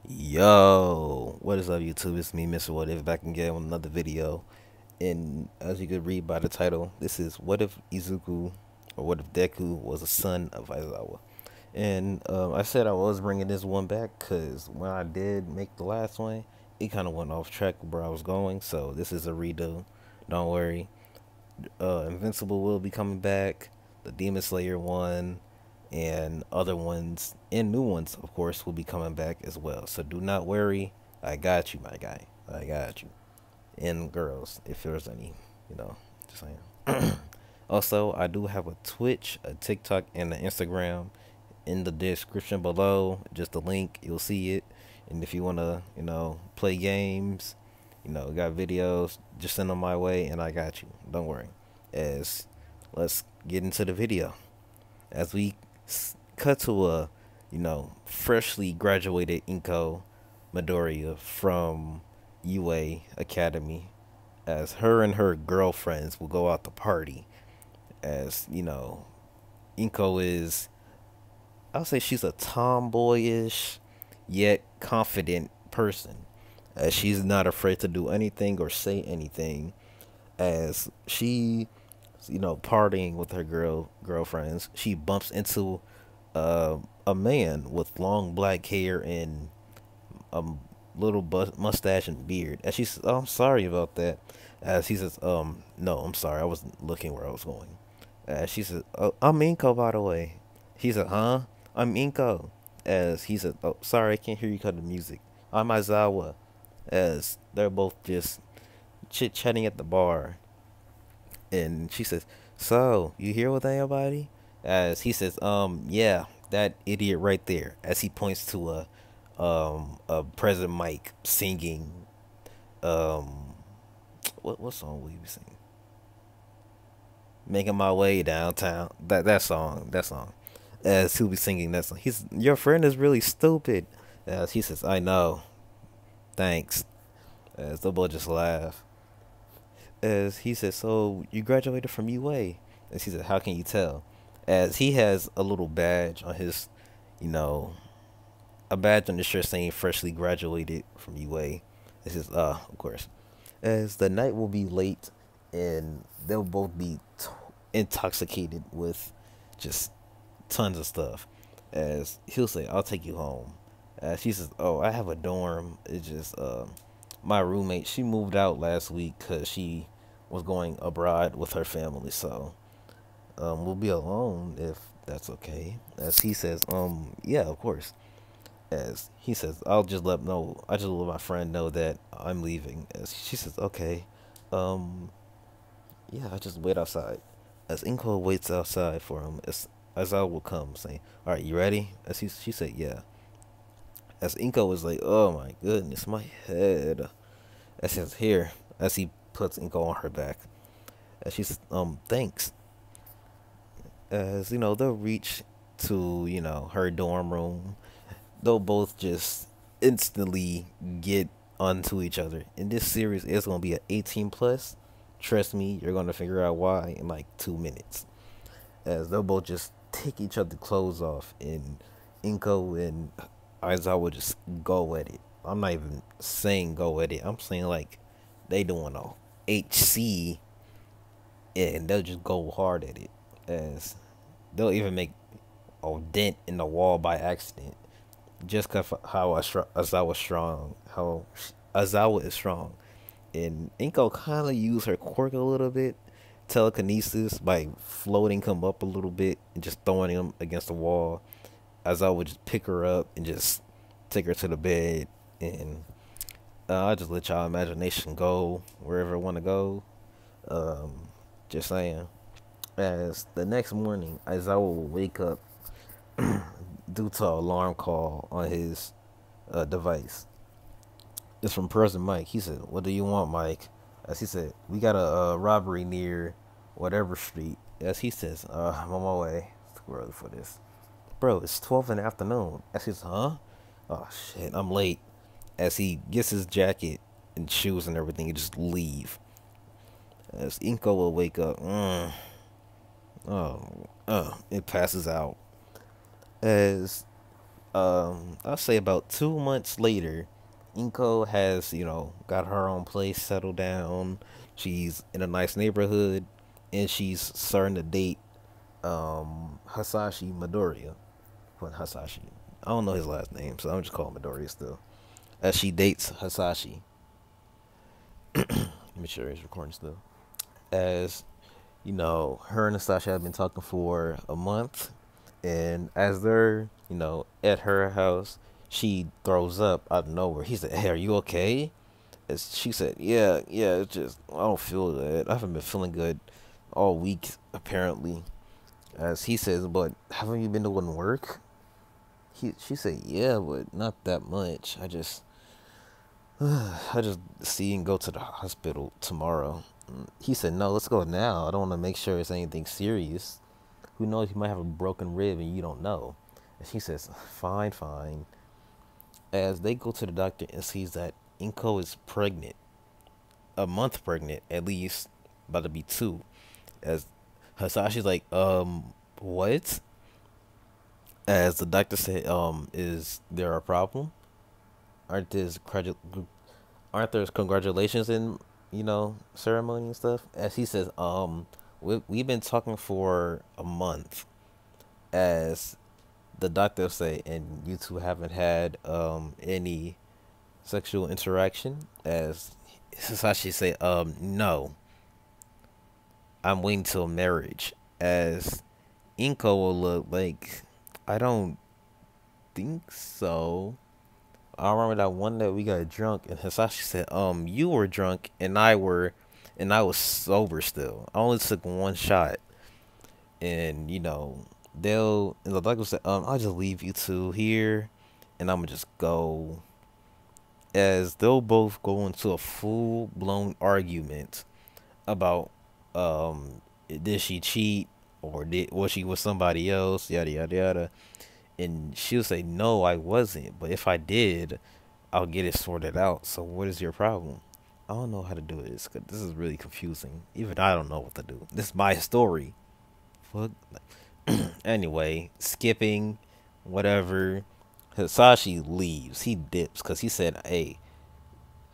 Yo, what is up, YouTube? It's me, Mr. What If, back again with another video. And as you could read by the title, this is What If Izuku, or What If Deku was a son of Aizawa? And I said I was bringing this one back because when I did make the last one, it kind of went off track where I was going. So this is a redo. Don't worry. Invincible will be coming back. The Demon Slayer one and other ones and new ones, of course, will be coming back as well. So do not worry. I got you, my guy. I got you. And girls, if there's any, you know, just saying. Also, I do have a Twitch, a TikTok, and an Instagram in the description below. Just a link, you'll see it. And if you want to, play games, got videos, just send them my way and I got you. Don't worry. As let's get into the video. As we cut to a, freshly graduated Inko Midoriya from UA Academy, as her and her girlfriends will go out to party. As Inko is, I'll say she's a tomboyish yet confident person, as she's not afraid to do anything or say anything. As she, partying with her girlfriends, she bumps into uh, a man with long black hair and a little mustache and beard. And she says, "Oh, I'm sorry about that." As he says, no, I'm sorry, I wasn't looking where I was going." She says, "Oh, I'm Inko, by the way." He said, "Huh? I'm Inko." As he said, "Oh, sorry, I can't hear you cut the music. I'm Aizawa." As they're both just chit chatting at the bar, and she says, "So, you here with anybody?" As he says, yeah, that idiot right there." As he points to a President Mike singing, um, what song will you be singing? "Making My Way Downtown." That song. As he'll be singing that song, he's, "Your friend is really stupid." As he says, "I know, thanks." As the boy just laugh. As he says, "So you graduated from UA?" As he said, "How can you tell?" As he has a little badge on his, you know, a badge on his shirt saying freshly graduated from UA. This is, of course. As the night will be late and they'll both be intoxicated with just tons of stuff. As he'll say, "I'll take you home." As she says, "Oh, I have a dorm. It's just, my roommate, she moved out last week because she was going abroad with her family. So, we'll be alone if that's okay." As he says, "Yeah, of course." As he says, I just let my friend know that I'm leaving." As she says, "Okay, um, yeah, I just wait outside." As Inko waits outside for him, as I will come, saying, "All right, you ready?" She said, "Yeah." As Inko was like, "Oh my goodness, my head." As he says, "Here," as he puts Inko on her back. As she says, "Thanks." As they'll reach to her dorm room. They'll both just instantly get onto each other. In this series, it's gonna be an 18 plus. Trust me, you're gonna figure out why in like 2 minutes. As they'll both just take each other's clothes off, and Inko and Aizawa just go at it. I'm not even saying go at it. I'm saying like they doing a HC, and they'll just go hard at it. As they'll even make a dent in the wall by accident, just cause how Azawa strong, how Azawa is strong. And Inko kind of use her quirk a little bit, telekinesis, by floating him up a little bit and just throwing him against the wall. Azawa would just pick her up and just take her to the bed, and I just let y'all imagination go wherever it want to go. Um, just saying. As the next morning, Aizawa will wake up due to an alarm call on his device. It's from President Mike. He said, "What do you want, Mike?" As he said, "We got a robbery near whatever street." As he says, "I'm on my way." It's too early for this. "Bro, it's 12 in the afternoon." As he says, "Huh? Oh, shit, I'm late." As he gets his jacket and shoes and everything, he just leave. As Inko will wake up, it passes out. As I'll say about 2 months later, Inko has, got her own place, settled down. She's in a nice neighborhood, and she's starting to date Hasashi Midoriya. What Hasashi? I don't know his last name, so I'm just calling Midoriya still. As she dates Hasashi. Let me sure he's recording still. As her and Natasha have been talking for a month, and as they're, at her house, she throws up out of nowhere. He said, "Hey, are you okay?" As she said, "Yeah, yeah, it's just I don't feel good. I haven't been feeling good all week, apparently." As he says, "But haven't you been doing work?" She said, "Yeah, but not that much. I just see and go to the hospital tomorrow." He said, "No, let's go now. I don't want to make sure it's anything serious. Who knows? You might have a broken rib and you don't know." And she says, "Fine, fine." As they go to the doctor and sees that Inko is pregnant, a month pregnant at least, about to be two. As Hasashi's like, what? As the doctor said, is there a problem? Aren't there's aren't there congratulations in ceremony and stuff?" As he says, we've been talking for a month. As the doctor say, and you two haven't had any sexual interaction. As Sasashi say, no, I'm waiting till marriage. As Inko will look like, I don't think so. I remember that one that we got drunk, and Hisashi said, you were drunk and I was sober still. I only took one shot." And and the doctor said, "I'll just leave you two here, and I'm gonna just go." As they'll both go into a full blown argument about, did she cheat, or was she with somebody else, yada yada yada. And she'll say, "No, I wasn't, but if I did, I'll get it sorted out. So what is your problem?" I don't know how to do this, 'cause this is really confusing. Even I don't know what to do. This is my story. Fuck. Anyway, skipping, whatever. Hisashi leaves. He dips because he said, "Hey,"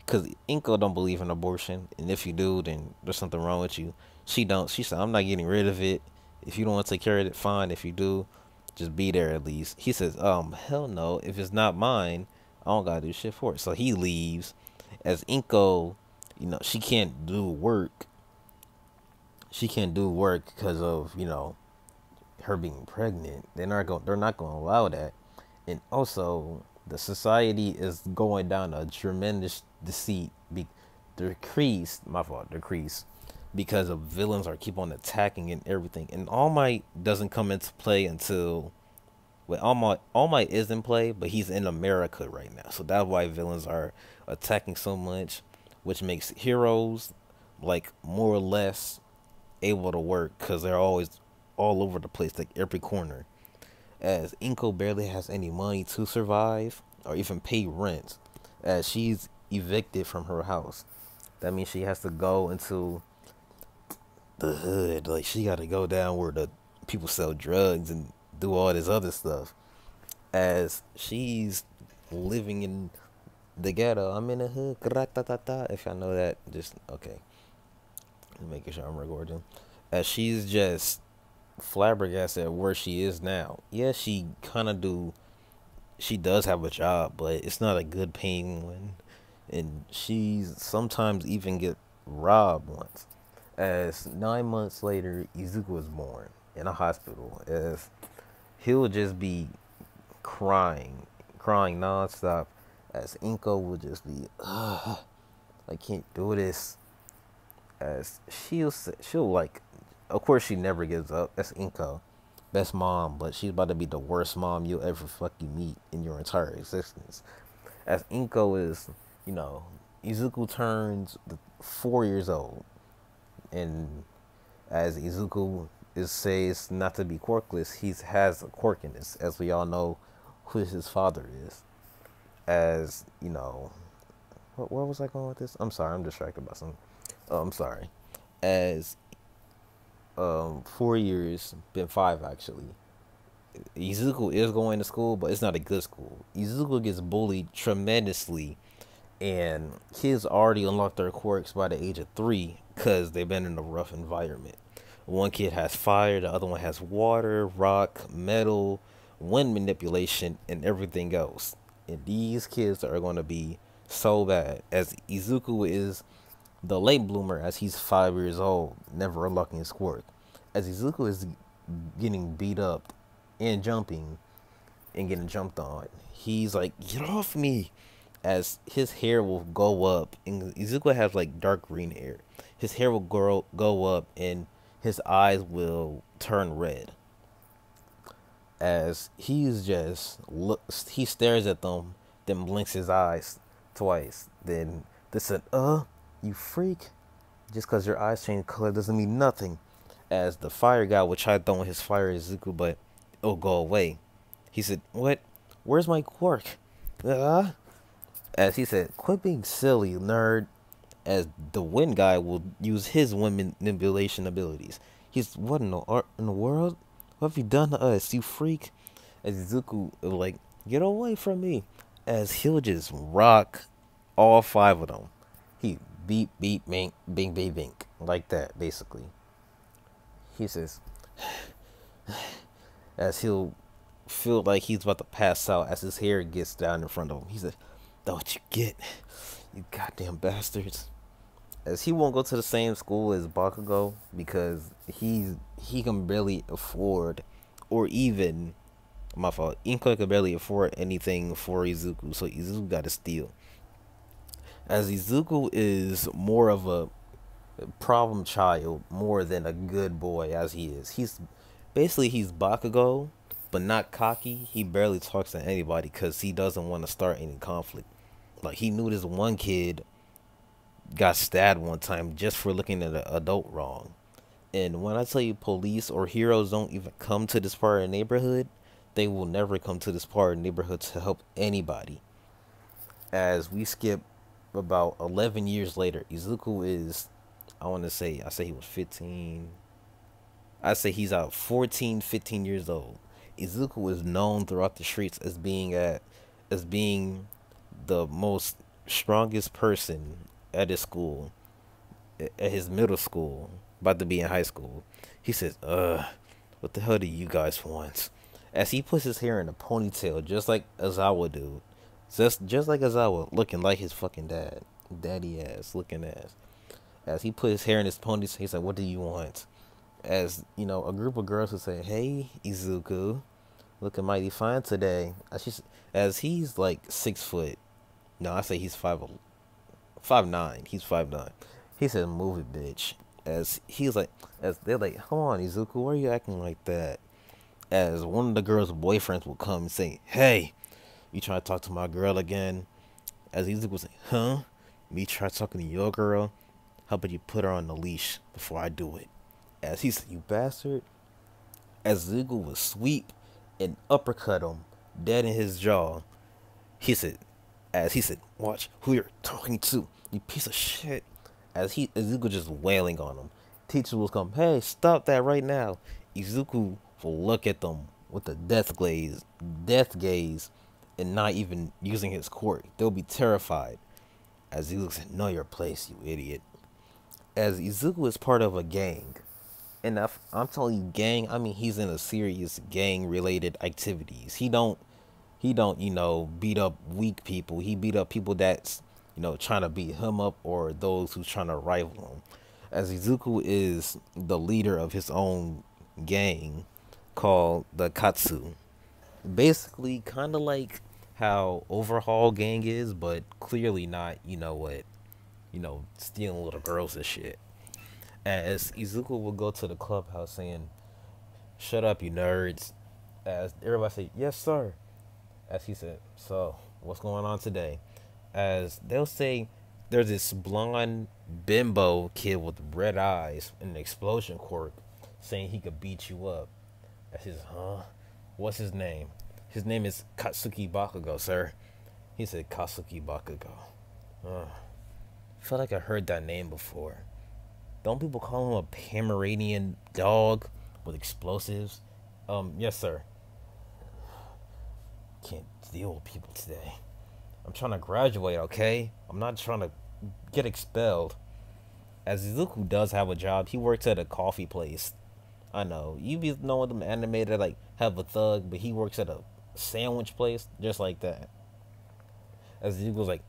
because Inko don't believe in abortion, and if you do, then there's something wrong with you. She don't. She said, "I'm not getting rid of it. If you don't want to take care of it, fine. If you do, just be there at least." He says, hell no. If it's not mine, I don't gotta do shit for it." So he leaves. As Inko, she can't do work. She can't do work because of her being pregnant. They're not gonna allow that. And also, the society is going down a tremendous decrease because of villains are keep on attacking and everything. And All Might doesn't come into play until, well, All Might is in play, but he's in America right now, so that's why villains are attacking so much, which makes heroes like more or less able to work because they're always all over the place, like every corner. As Inko barely has any money to survive or even pay rent, as she's evicted from her house. That means she has to go into the hood. Like, she got to go down where the people sell drugs and do all this other stuff. As she's living in the ghetto. I'm in the hood. If y'all know that, just okay. Making sure I'm recording. As she's just flabbergasted at where she is now. Yeah, she kind of do. She does have a job, but it's not a good paying one, and she's sometimes even get robbed once. As 9 months later, Izuku was born in a hospital. As he'll just be crying nonstop. As Inko will just be, ugh, I can't do this. As she'll like, of course she never gives up. That's Inko, best mom, but she's about to be the worst mom you'll ever fucking meet in your entire existence. As Inko is, you know, Izuku turns 4 years old, and as Izuku says not to be quirkless, he has a quirkiness, as we all know who his father is. As you know, where was I going with this? I'm sorry, I'm distracted by something. Oh, I'm sorry. As 4 years, been five actually. Izuku is going to school, but it's not a good school. Izuku gets bullied tremendously, and kids already unlock their quirks by the age of 3 because they've been in a rough environment. One kid has fire, the other one has water, rock, metal, wind manipulation, and everything else. And these kids are going to be so bad, as Izuku is the late bloomer, as he's 5 years old, never unlocking his quirk. As Izuku is getting beat up and jumping and getting jumped on, he's like, "Get off me!" As his hair will go up, and Izuku has like dark green hair. His hair will go up, and his eyes will turn red. As he's just looks, he stares at them, then blinks his eyes twice. Then they said, you freak! Just because your eyes change color doesn't mean nothing." As the fire guy will try throwing his fire at Izuku, but it'll go away. He said, "What? Where's my quirk?" As he said, "Quit being silly, nerd." As the wind guy will use his wind manipulation abilities. He's, "What in the art in the world? What have you done to us, you freak?" As Izuku will like, "Get away from me." As he'll just rock all 5 of them. He beep beep bink bing bing bink like that basically. He says, as he'll feel like he's about to pass out as his hair gets down in front of him. He said, "That's what you get, you goddamn bastards." As he won't go to the same school as Bakugo because he can barely afford, or even my fault. Inko can barely afford anything for Izuku, so Izuku got to steal. As Izuku is more of a problem child more than a good boy as he is. He's Bakugo, but not cocky. He barely talks to anybody because he doesn't want to start any conflict. Like, he knew this one kid got stabbed one time just for looking at an adult wrong. And when I tell you police or heroes don't even come to this part of the neighborhood, they will never come to this part of the neighborhood to help anybody. As we skip about 11 years later, Izuku is, I say he was 15. I say he's out 14, 15 years old. Izuku is known throughout the streets as being the most strongest person at his school, at his middle school, about to be in high school. He says, what the hell do you guys want?" As he puts his hair in a ponytail, just like Aizawa do. Just like Aizawa, looking like his fucking dad. Daddy ass, looking ass. As he put his hair in his ponytail, he said, "What do you want?" As, a group of girls would say, "Hey, Izuku, looking mighty fine today." As he's like 6 foot. No, I say he's 5'9". He's 5'9". He said, "Move it, bitch." As they're like, "Come on, Izuku, why are you acting like that?" As one of the girls' boyfriends will come and say, "Hey, you trying to talk to my girl again?" As Izuku was like, "Huh? Me try talking to your girl? How about you put her on the leash before I do it?" As he said, "You bastard." As Izuku would sweep and uppercut him dead in his jaw. He said, "Watch who you're talking to, you piece of shit." As Izuku just wailing on him. Teachers will come, "Hey, stop that right now." Izuku will look at them with a death gaze, and not even using his quirk. They'll be terrified. As Izuku said, "Know your place, you idiot." As Izuku is part of a gang, and if I'm telling you gang, I mean he's in a serious gang related activities. He don't beat up weak people. He beat up people that's trying to beat him up, or those who's trying to rival him. As Izuku is the leader of his own gang called the Katsu. Basically kind of like how Overhaul gang is, but clearly not, stealing little girls and shit. As Izuku will go to the clubhouse saying, "Shut up, you nerds." As everybody say, "Yes, sir." As he said, "So, what's going on today?" As they'll say, there's this blonde bimbo kid with red eyes and an explosion quirk saying he could beat you up. As he says, "Huh? What's his name?" "His name is Katsuki Bakugo, sir." He said, "Katsuki Bakugo. I feel like I heard that name before. Don't people call him a Pomeranian dog with explosives?" Yes, sir." can't deal with people today. I'm trying to graduate, okay? I'm not trying to get expelled. As Izuku does have a job, he works at a coffee place. I know. You be knowing them animated like have a thug, but he works at a sandwich place just like that. As Izuku's like,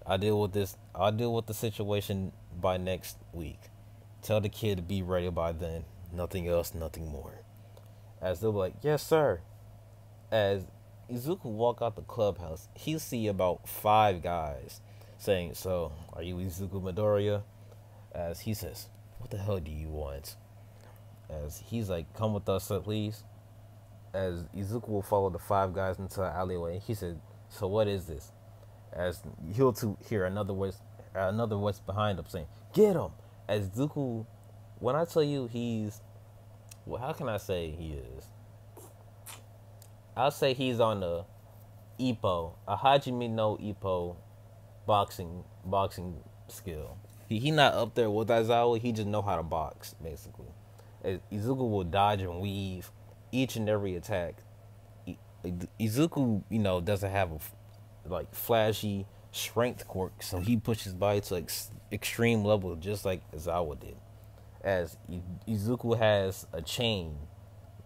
I deal with this. I'll deal with the situation by next week. Tell the kid to be ready by then. Nothing else, nothing more. As they'll be like, yes, sir. As Izuku walk out the clubhouse, he see about 5 guys saying, so, are you Izuku Midoriya? As he says, what the hell do you want? As he's like, come with us, please. As Izuku will follow the 5 guys into an alleyway, he said, so what is this? As he'll to hear another voice behind him saying, get him! As Izuku, when I tell you he's, well, how can I say he is? I'll say he's on the Ippo, a Hajime no Ippo boxing skill. He not up there with Aizawa, he just know how to box, basically. As Izuku will dodge and weave each and every attack. Izuku, doesn't have a like flashy strength quirk, so he pushes by to like extreme level, just like Aizawa did. As Izuku has a chain,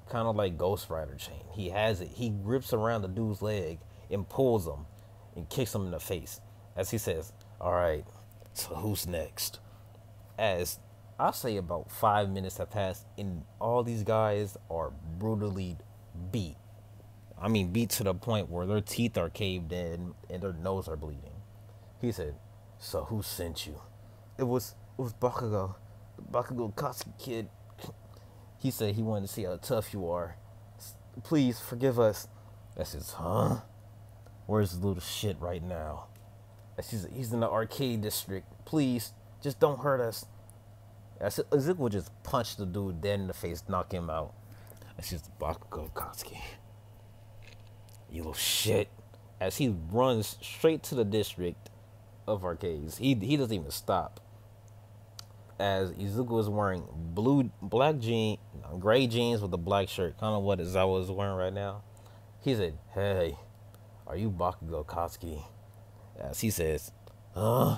kind of like Ghost Rider chain. He has it. He grips around the dude's leg and pulls him and kicks him in the face. As he says, all right, so who's next? As I'll say about 5 minutes have passed and all these guys are brutally beat. I mean, beat to the point where their teeth are caved in and their nose are bleeding. He said, so who sent you? It was Bakugo. The Bakugo Katsuki kid. He said he wanted to see how tough you are. Please forgive us. I says, huh? Where's the little shit right now? I says, he's in the arcade district. Please, just don't hurt us. I said, Izuku just punch the dude dead in the face, knock him out. I says, Bakugo Katsuki, you little shit. As he runs straight to the district of arcades. He doesn't even stop. As Izuku is wearing gray jeans with a black shirt, kind of what Aizawa is wearing right now. He said, hey, are you Bakugo Katsuki? As he says, who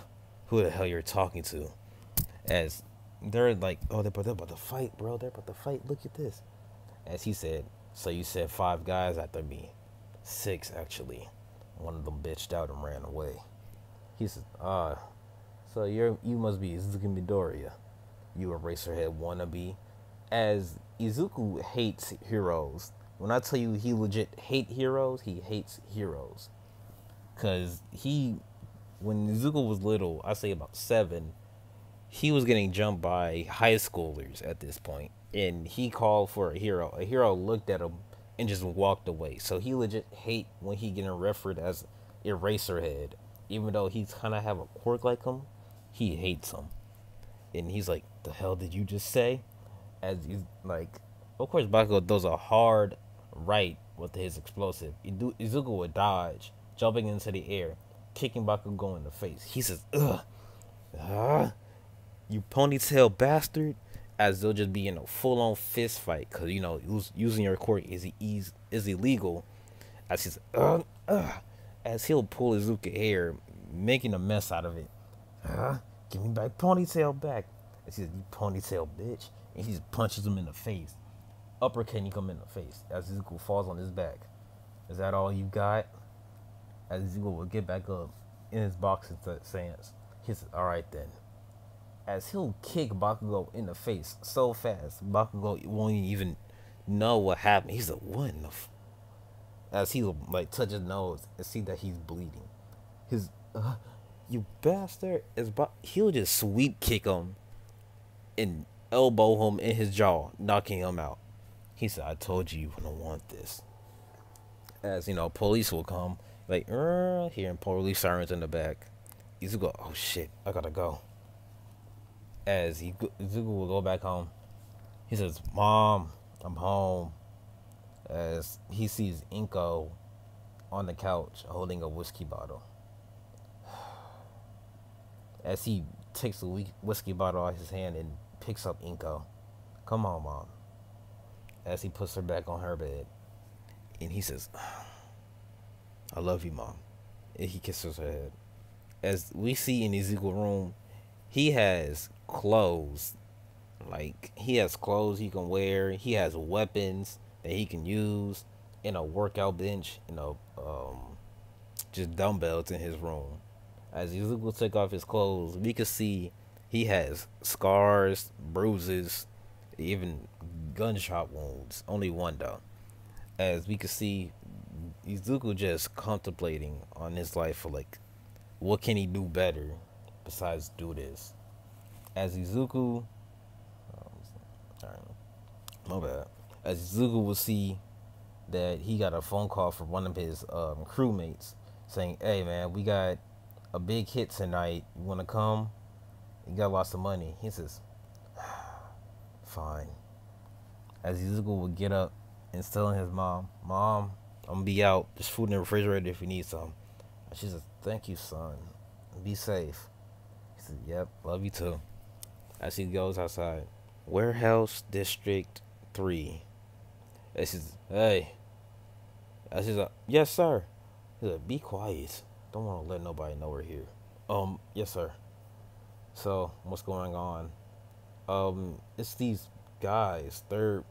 the hell you're talking to? As they're like, oh, they're about to fight, bro. They're about to fight. Look at this. As he said, so you said 5 guys after me. 6, actually. One of them bitched out and ran away. He said, so you must be Izuku Midoriya, you Eraserhead wannabe. As Izuku hates heroes. When I tell you he legit hate heroes, he hates heroes. Cause when Izuku was little, I say about 7, he was getting jumped by high schoolers at this point, and he called for a hero. A hero looked at him and just walked away. So he legit hate when he getting referred as Eraserhead, even though he's kind of have a quirk like him. He hates him. And he's like, the hell did you just say? As he's like, of course, Bakugo does a hard right with his explosive. Izuku would dodge, jumping into the air, kicking Bakugo in the face. He says, you ponytail bastard. As they'll just be in a full-on fist fight. Because, using your quirk is illegal. As he's, as he'll pull Izuku's hair, making a mess out of it. Give me back ponytail back. It says, you ponytail bitch. And he just punches him in the face. Uppercutting him in the face. As Izuku falls on his back. Is that all you got? As Izuku will get back up in his boxing stance. He says, alright then. As he'll kick Bakugo in the face so fast, Bakugo won't even know what happened. He's like, what in the as he'll like touch his nose and see that he's bleeding. His you bastard he'll just sweep kick him and elbow him in his jaw, knocking him out. He said, I told you wouldn't want this. As police will come, like hearing police sirens in the back. Izuku, oh shit, I gotta go. As Izuku will go back home, he says, Mom, I'm home. As he sees Inko on the couch holding a whiskey bottle. As he takes the whiskey bottle out of his hand and picks up Inko. Come on, Mom. As he puts her back on her bed. And he says, I love you, mom. And he kisses her head. As we see in Ezekiel's room, he has clothes. Like, he has clothes he can wear. He has weapons that he can use, in a workout bench, just dumbbells in his room. As Ezekiel took off his clothes, we could see he has scars, bruises, even gunshot wounds. Only one though. As we could see, Ezekiel just contemplating on his life for like, what can he do better besides do this? As Ezekiel, sorry, my bad. As Ezekiel will see that he got a phone call from one of his crewmates saying, "Hey man, we got a big hit tonight. You want to come? You got lots of money." He says, "Fine." As Ezekiel would get up and telling his mom, "Mom, I'm gonna be out. There's food in the refrigerator if you need some." And she says, "Thank you, son. Be safe." He said, "Yep, love you too." As he goes outside, Warehouse District 3. And she says, "Hey." And she's like, "Yes, sir." He's like, "Be quiet. Don't want to let nobody know we're here." Yes, sir. So, what's going on? It's these guys. They're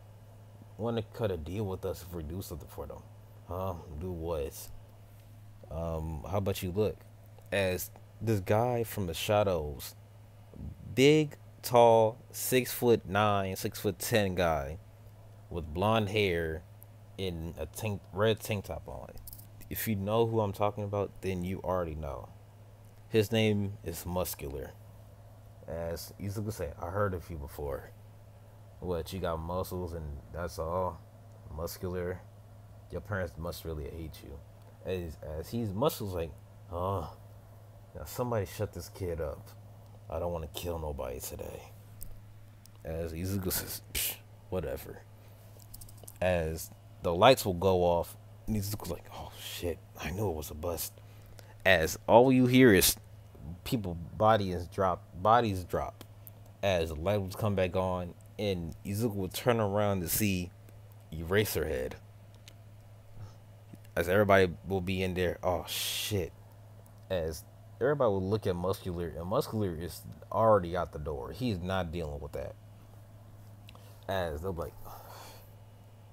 want to cut a deal with us if we do something for them. Huh? Do what? How about you look? As this guy from the shadows, big, tall, 6'9", 6'10" guy with blonde hair in a red tank top on. If you know who I'm talking about, then you already know. His name is Muscular. As Ezekiel say, I heard of you before. What, you got muscles and that's all? Muscular? Your parents must really hate you. As he's muscles like, oh, now somebody shut this kid up. I don't want to kill nobody today. As Ezekiel says, whatever. As the lights will go off, and Ezekiel's like, oh shit, I knew it was a bust. As all you hear is people bodies drop. As the light would come back on, and Ezekiel would turn around to see Eraserhead. As everybody will be in there, oh shit. As everybody will look at Muscular, and Muscular is already out the door. He's not dealing with that. As they'll be like,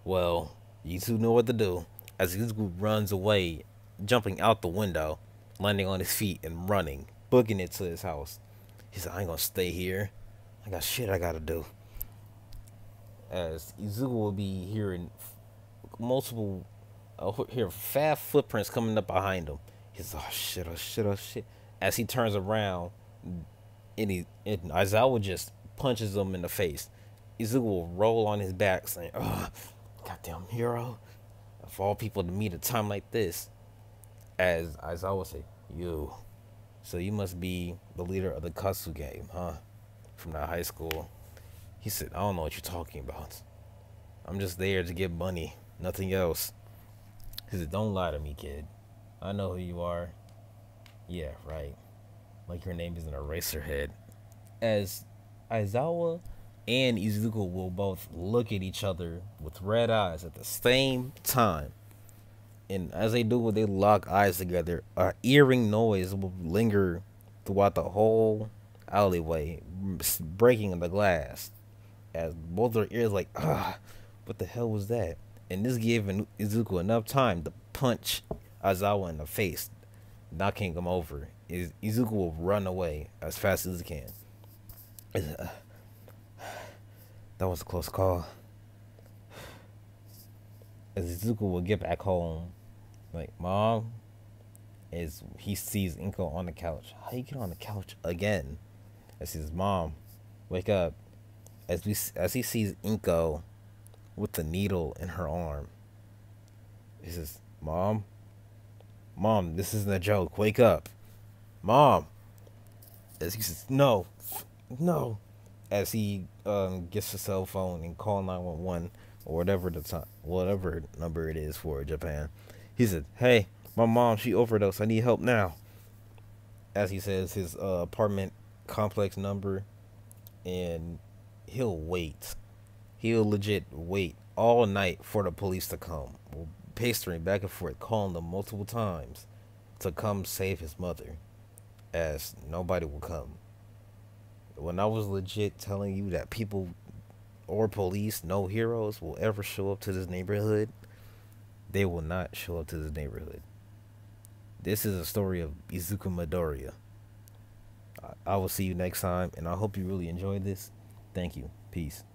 well, you two know what to do. As Ezekiel runs away, jumping out the window, landing on his feet and running, booking it to his house. He said, I ain't gonna stay here. I got shit I gotta do. As Ezekiel will be hearing multiple, hear fast footprints coming up behind him. He's oh shit, oh shit, oh shit. As he turns around, and Aizawa just punches him in the face. Ezekiel will roll on his back saying, oh, goddamn hero. Of all people to meet a time like this. As Aizawa say, you. So you must be the leader of the Katsu game, huh? From that high school. He said, I don't know what you're talking about. I'm just there to get money, nothing else. He said, don't lie to me, kid. I know who you are. Yeah, right. Like your name is an Eraserhead. As Aizawa and Izuku will both look at each other with red eyes at the same time. And as they do, when they lock eyes together, an eerie noise will linger throughout the whole alleyway, breaking the glass. As both their ears like, what the hell was that? And this gave Izuku enough time to punch Aizawa in the face, knocking him over. Izuku will run away as fast as he can. That was a close call. As Izuku will get back home, like, Mom, as he sees Inko on the couch. How you get on the couch again? As his mom, wake up. As he sees Inko with the needle in her arm. He says, Mom, this isn't a joke. Wake up. Mom. As he says, no. As he gets the cell phone and call 911 or whatever number it is for Japan. He said, hey, my mom, she overdosed. I need help now. As he says his apartment complex number, and he'll wait. He'll legit wait all night for the police to come. pestering back and forth, calling them multiple times to come save his mother, as nobody will come. When I was legit telling you that people or police, no heroes, will ever show up to this neighborhood, they will not show up to this neighborhood. This is a story of Izuku Midoriya. I will see you next time, and I hope you really enjoyed this. Thank you. Peace.